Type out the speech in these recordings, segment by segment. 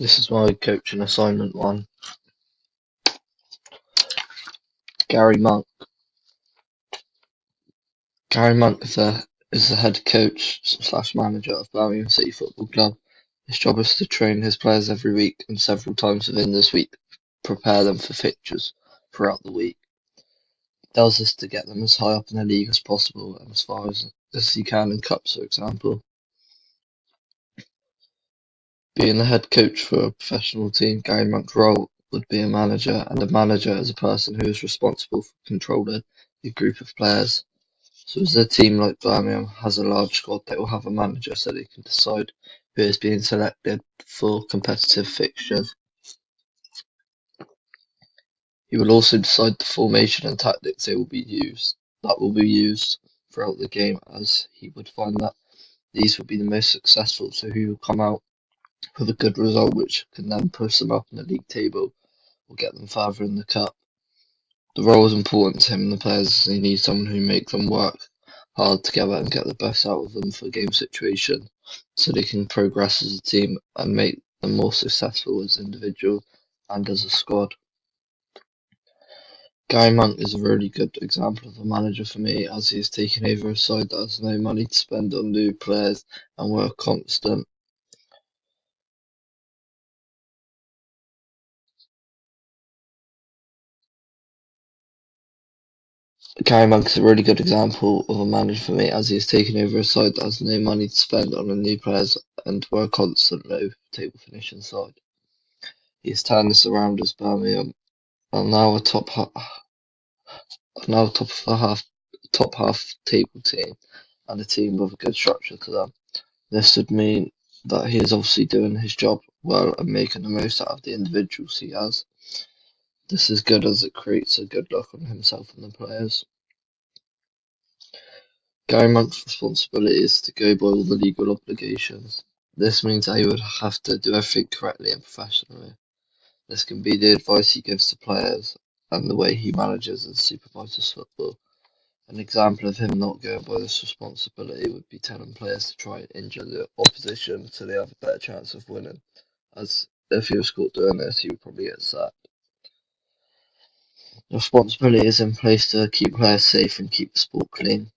This is my coaching assignment one. Gary Monk. Gary Monk is the head coach slash manager of Birmingham City Football Club. His job is to train his players every week and several times within this week prepare them for fixtures throughout the week. He does this to get them as high up in the league as possible and as far as he can in cups, for example. Being the head coach for a professional team, Gary Monk's role would be a manager, and a manager is a person who is responsible for controlling a group of players. So as a team like Birmingham has a large squad, they will have a manager so they can decide who is being selected for competitive fixtures. He will also decide the formation and tactics that will be used throughout the game, as he would find that these would be the most successful, so he will come out with a good result which can then push them up in the league table or get them further in the cup. The role is important to him and the players as he needs someone who makes them work hard together and get the best out of them for game situation so they can progress as a team and make them more successful as individuals and as a squad. Gary Monk is a really good example of a manager for me, as he has taken over a side that has no money to spend on new players and were constant. Gary Monk is a really good example of a manager for me, as he has taken over a side that has no money to spend on new players and were a constant low table finishing side. He has turned this around as Birmingham are now a top half table team and a team with a good structure to them. This would mean that he is obviously doing his job well and making the most out of the individuals he has. This is good as it creates a good look on himself and the players. Gary Monk's responsibility is to go by all the legal obligations. This means that he would have to do everything correctly and professionally. This can be the advice he gives to players and the way he manages and supervises football. An example of him not going by this responsibility would be telling players to try and injure the opposition so they have a better chance of winning, as if he was caught doing this, he would probably get sacked. The responsibility is in place to keep players safe and keep the sport clean.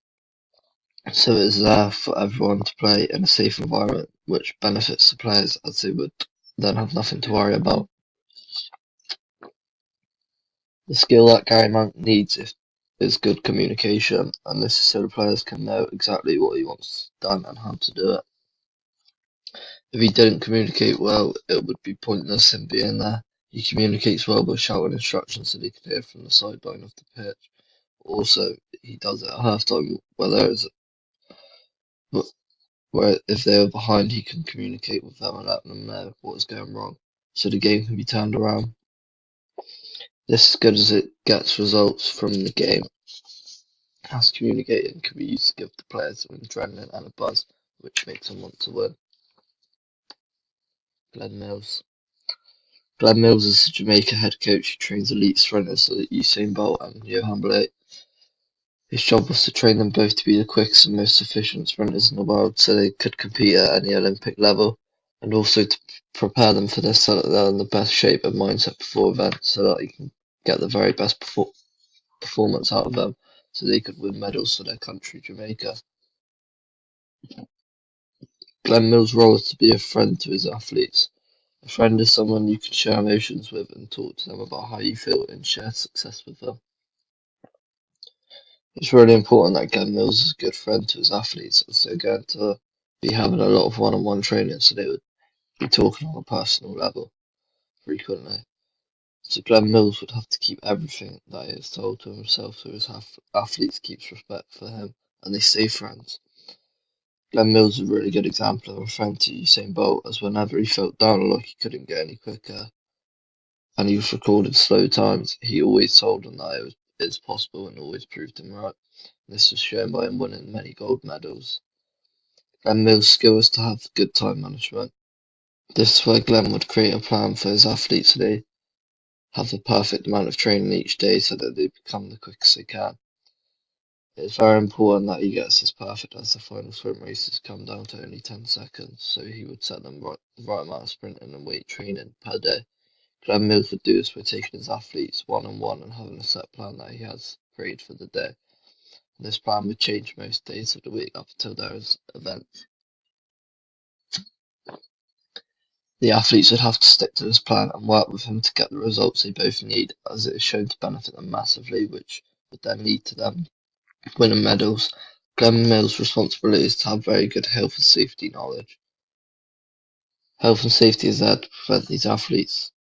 So it is there for everyone to play in a safe environment, which benefits the players as they would then have nothing to worry about. The skill that Gary Monk needs is good communication, and this is so the players can know exactly what he wants done and how to do it. If he didn't communicate well, it would be pointless him being there. He communicates well by shouting instructions so they can hear from the sideline of the pitch. Also, he does it at halftime, where if they are behind, he can communicate with them and let them know what is going wrong, so the game can be turned around. This is good as it gets results from the game, as communicating can be used to give the players an adrenaline and a buzz, which makes them want to win. Glenn Mills. Glenn Mills is a Jamaica head coach who trains elite sprinters like Usain Bolt and Johan Blake. His job was to train them both to be the quickest and most efficient sprinters in the world so they could compete at any Olympic level, and also to prepare them for this so that they're in the best shape and mindset before events so that he can get the very best performance out of them so they could win medals for their country, Jamaica. Glenn Mills' role is to be a friend to his athletes. A friend is someone you can share emotions with and talk to them about how you feel and share success with them. It's really important that Glenn Mills is a good friend to his athletes, as they're going to be having a lot of one-on-one training, so they would be talking on a personal level frequently. So Glenn Mills would have to keep everything that he is told to himself so his athletes keeps respect for him and they stay friends. Glenn Mills is a really good example of a friend to Usain Bolt, as whenever he felt down or like he couldn't get any quicker and he was recording slow times, he always told him that it was possible and always proved him right. This was shown by him winning many gold medals. Glenn Mills' skill is to have good time management. This is where Glenn would create a plan for his athletes so they have the perfect amount of training each day so that they become the quickest they can. It's very important that he gets this perfect as the final swim races come down to only 10 seconds, so he would set them the right amount of sprinting and weight training per day. Glenn Mills would do this by taking his athletes one on one and having a set plan that he has created for the day. And this plan would change most days of the week up until there is events. The athletes would have to stick to this plan and work with him to get the results they both need, as it is shown to benefit them massively, which would then lead to them winning medals. Glenn Mills' responsibility is to have very good health and safety knowledge. Health and safety is there to prevent these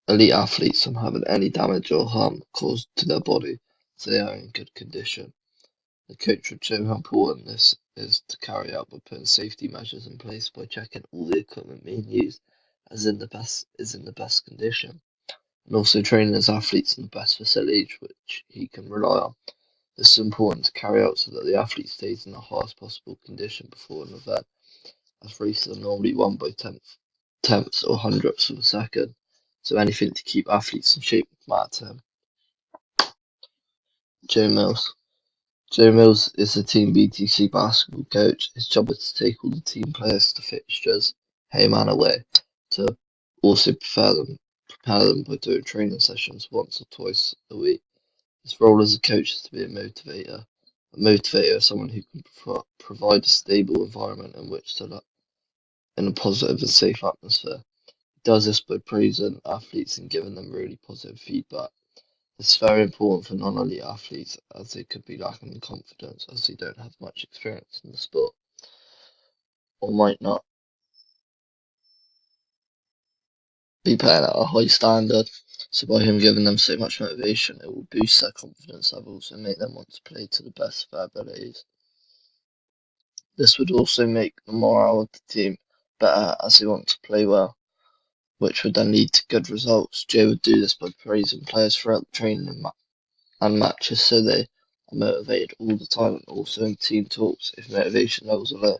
elite athletes, from having any damage or harm caused to their body, so they are in good condition. The coach would show how important this is to carry out by putting safety measures in place by checking all the equipment being used is in the best condition, and also training his athletes in the best facilities which he can rely on. This is important to carry out so that the athlete stays in the highest possible condition before an event, as races are normally won by tenths or hundredths of a second, so anything to keep athletes in shape would matter to him. Joe Mills. Joe Mills is the Team BTC basketball coach. His job is to take all the team players to fixtures, home and away, to also prepare them by doing training sessions once or twice a week. His role as a coach is to be a motivator. A motivator is someone who can provide a stable environment in which to in a positive and safe atmosphere. He does this by praising athletes and giving them really positive feedback. This is very important for non-elite athletes, as they could be lacking in confidence as they don't have much experience in the sport, or might not be playing at a high standard. So by him giving them so much motivation, it will boost their confidence levels and make them want to play to the best of their abilities. This would also make the morale of the team better, as they want to play well, which would then lead to good results. Joe would do this by praising players throughout the training and matches, so they are motivated all the time, and also in team talks if motivation levels are low.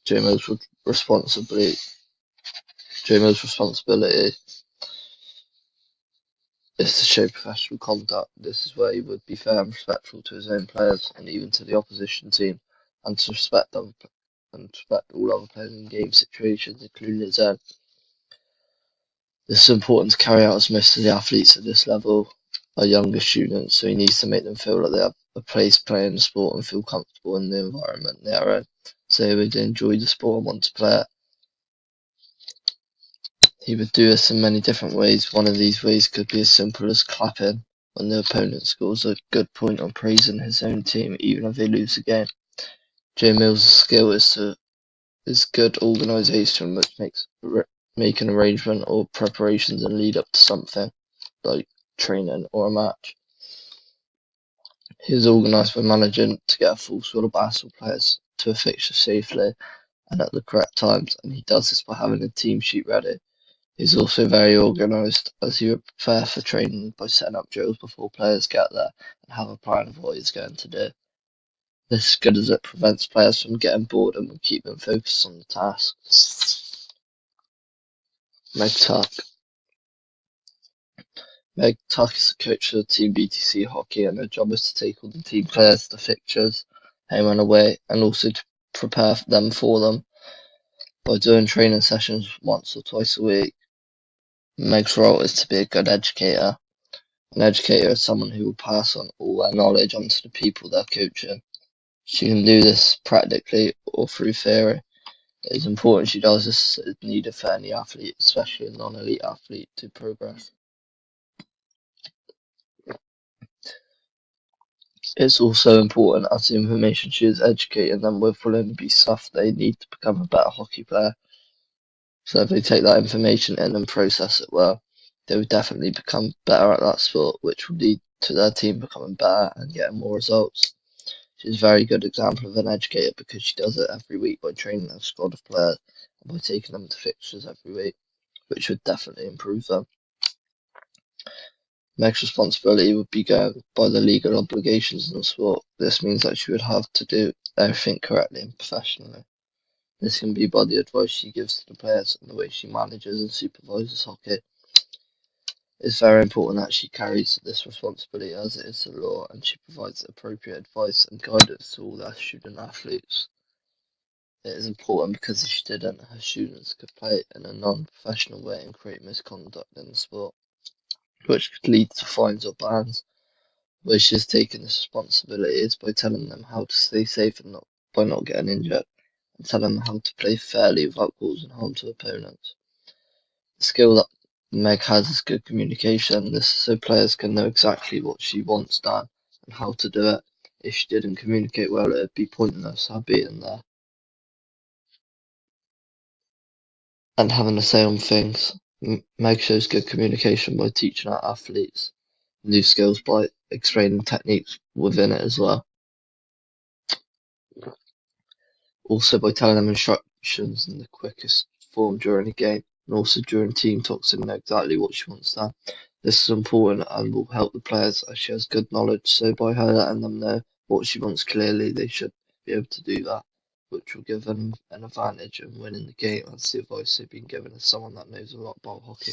Joe Mills' responsibility is to show professional conduct. This is where he would be fair and respectful to his own players and even to the opposition team, and to respect them and respect all other players in game situations, including his own. This is important to carry out, as most of the athletes at this level are younger students, so he needs to make them feel like they have a place playing the sport and feel comfortable in the environment they are in, so they would enjoy the sport and want to play it. He would do this in many different ways. One of these ways could be as simple as clapping when the opponent scores a good point, or praising his own team even if they lose a game. Joe Mills' skill is good organisation, which makes make an arrangement or preparations and lead up to something like training or a match. He is organised by managing to get a full squad of basketball players to a fixture safely and at the correct times, and he does this by having a team sheet ready. He's also very organised, as he would prepare for training by setting up drills before players get there and have a plan of what he's going to do. This is good as it prevents players from getting bored and will keep them focused on the task. Meg Tuck. Meg Tuck is the coach of Team BTC Hockey, and her job is to take all the team players to fixtures, home and away, and also to prepare them for them by doing training sessions once or twice a week. Meg's role is to be a good educator. An educator is someone who will pass on all their knowledge onto the people they're coaching. She can do this practically or through theory. It is important she does this, as it's needed for any athlete, especially a non-elite athlete, to progress. It's also important, as the information she is educating them with will only be stuff they need to become a better hockey player. So if they take that information in and process it well, they will definitely become better at that sport, which will lead to their team becoming better and getting more results. She's a very good example of an educator because she does it every week by training a squad of players and by taking them to fixtures every week, which would definitely improve them. Meg's responsibility would be governed by the legal obligations in the sport. This means that she would have to do everything correctly and professionally. This can be by the advice she gives to the players and the way she manages and supervises hockey. It's very important that she carries this responsibility as it is the law, and she provides appropriate advice and guidance to all their student athletes. It is important because if she didn't, her students could play in a non-professional way and create misconduct in the sport, which could lead to fines or bans. Where she has taken this responsibility is by telling them how to stay safe and not by not getting injured, and telling them how to play fairly without causing harm to opponents. The skill that Meg has is good communication. This is so players can know exactly what she wants done and how to do it. If she didn't communicate well, it'd be pointless her being there and having a say on things. Meg shows good communication by teaching her athletes new skills by explaining techniques within it as well. Also by telling them instructions in the quickest form during a game, and also during team talks and know exactly what she wants done. This is important and will help the players as she has good knowledge, so by her letting them know what she wants clearly, they should be able to do that, which will give them an advantage in winning the game, as the advice they've been given as someone that knows a lot about hockey.